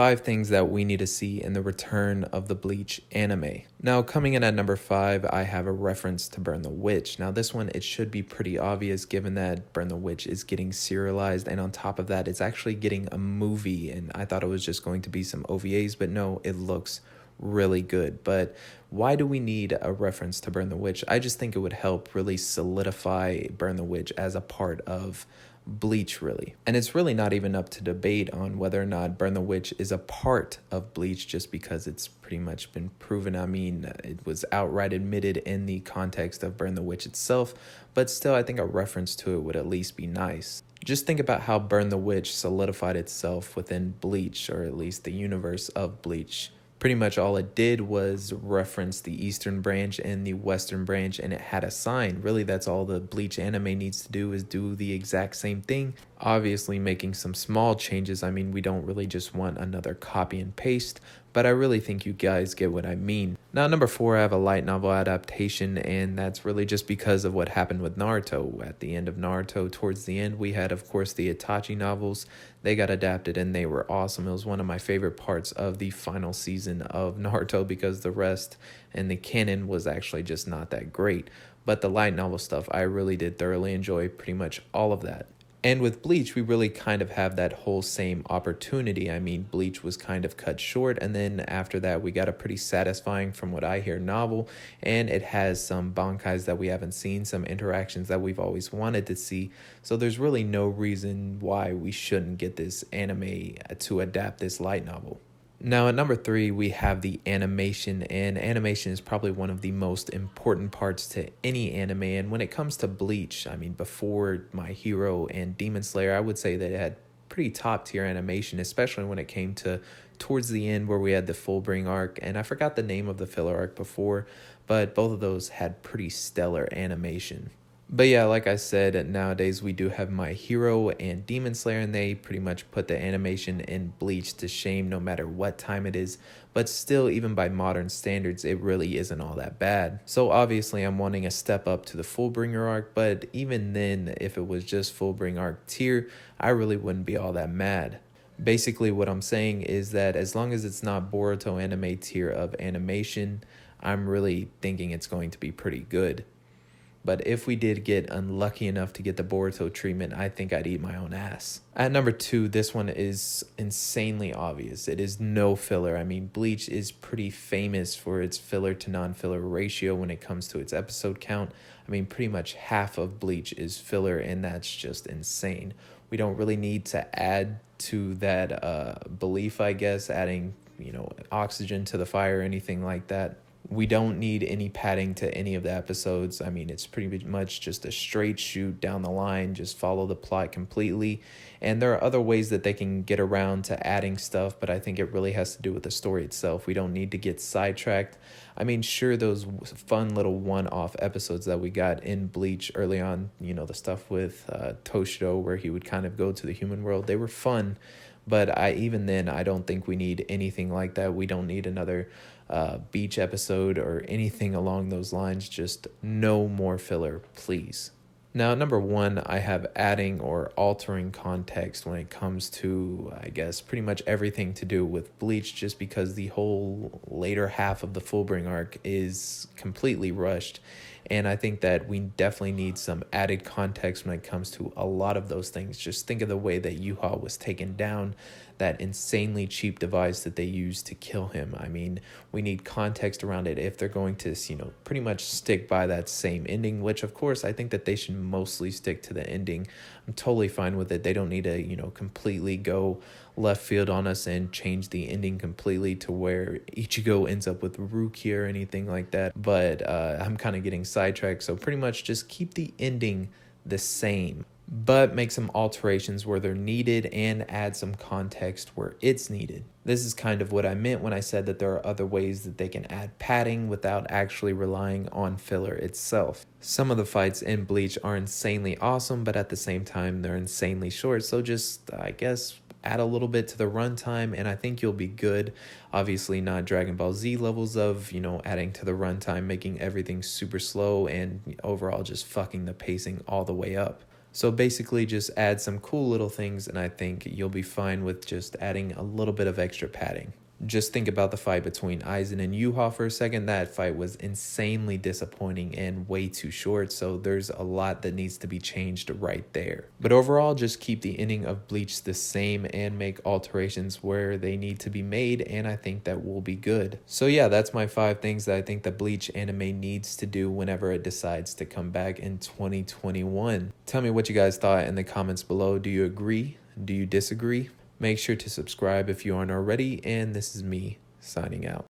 5 things that we need to see in the return of the Bleach anime. Now, coming in at number 5, I have a reference to Burn the Witch. Now, this one, it should be pretty obvious given that Burn the Witch is getting serialized, and on top of that, it's actually getting a movie, and I thought it was just going to be some OVAs, but no, it looks really good. But why do we need a reference to Burn the Witch? I just think it would help really solidify Burn the Witch as a part of Bleach, really. And it's really not even up to debate on whether or not Burn the Witch is a part of Bleach, just because it's pretty much been proven. I mean, it was outright admitted in the context of Burn the Witch itself, but still, I think a reference to it would at least be nice. Just think about how Burn the Witch solidified itself within Bleach, or at least the universe of Bleach. Pretty much all it did was reference the Eastern branch and the Western branch, and it had a sign. Really, that's all the Bleach anime needs to do, is do the exact same thing. Obviously, making some small changes. I mean, we don't really just want another copy and paste, but I really think you guys get what I mean. Now, number 4, I have a light novel adaptation, and that's really just because of what happened with Naruto. At the end of Naruto, towards the end, we had, of course, the Itachi novels. They got adapted, and they were awesome. It was one of my favorite parts of the final season of Naruto, because the rest and the canon was actually just not that great. But the light novel stuff, I really did thoroughly enjoy pretty much all of that. And with Bleach, we really kind of have that whole same opportunity. I mean, Bleach was kind of cut short, and then after that, we got a pretty satisfying, from what I hear, novel, and it has some bankais that we haven't seen, some interactions that we've always wanted to see, so there's really no reason why we shouldn't get this anime to adapt this light novel. Now, at number 3, we have the animation, and animation is probably one of the most important parts to any anime. And when it comes to Bleach, I mean, before My Hero and Demon Slayer, I would say that it had pretty top tier animation, especially when it came to towards the end where we had the Fullbring arc, and I forgot the name of the filler arc before, but both of those had pretty stellar animation. But yeah, like I said, nowadays we do have My Hero and Demon Slayer, and they pretty much put the animation in Bleach to shame no matter what time it is. But still, even by modern standards, it really isn't all that bad. So obviously I'm wanting a step up to the Fullbringer arc, but even then, if it was just Fullbring arc tier, I really wouldn't be all that mad. Basically what I'm saying is that as long as it's not Boruto anime tier of animation, I'm really thinking it's going to be pretty good. But if we did get unlucky enough to get the Boruto treatment, I think I'd eat my own ass. At number 2, this one is insanely obvious. It is no filler. I mean, Bleach is pretty famous for its filler to non-filler ratio when it comes to its episode count. I mean, pretty much half of Bleach is filler, and that's just insane. We don't really need to add to that belief, I guess, adding, oxygen to the fire or anything like that. We don't need any padding to any of the episodes. I mean, it's pretty much just a straight shoot down the line, just follow the plot completely. And there are other ways that they can get around to adding stuff, but I think it really has to do with the story itself. We don't need to get sidetracked. I mean, sure, those fun little one-off episodes that we got in Bleach early on, the stuff with Toshiro where he would kind of go to the human world, they were fun. But even then, I don't think we need anything like that. We don't need another beach episode or anything along those lines. Just no more filler, please. Now, number 1, I have adding or altering context when it comes to, I guess, pretty much everything to do with Bleach, just because the whole later half of the Fullbring arc is completely rushed. And I think that we definitely need some added context when it comes to a lot of those things. Just think of the way that Yuha was taken down, that insanely cheap device that they used to kill him. I mean, we need context around it if they're going to, pretty much stick by that same ending, which of course I think that they should mostly stick to the ending. I'm totally fine with it. They don't need to, completely go left field on us and change the ending completely to where Ichigo ends up with Rukia or anything like that. But I'm kind of getting sidetracked, so pretty much just keep the ending the same, but make some alterations where they're needed and add some context where it's needed. This is kind of what I meant when I said that there are other ways that they can add padding without actually relying on filler itself. Some of the fights in Bleach are insanely awesome, but at the same time, they're insanely short. So just, I guess, add a little bit to the runtime, and I think you'll be good. Obviously not Dragon Ball Z levels of, adding to the runtime, making everything super slow and overall just fucking the pacing all the way up. So basically just add some cool little things and I think you'll be fine with just adding a little bit of extra padding. Just think about the fight between Aizen and Yuha for a second. That fight was insanely disappointing and way too short, so there's a lot that needs to be changed right there. But overall, just keep the ending of Bleach the same and make alterations where they need to be made, and I think that will be good. So yeah, that's my 5 things that I think the Bleach anime needs to do whenever it decides to come back in 2021. Tell me what you guys thought in the comments below. Do you agree? Do you disagree? Make sure to subscribe if you aren't already, and this is me signing out.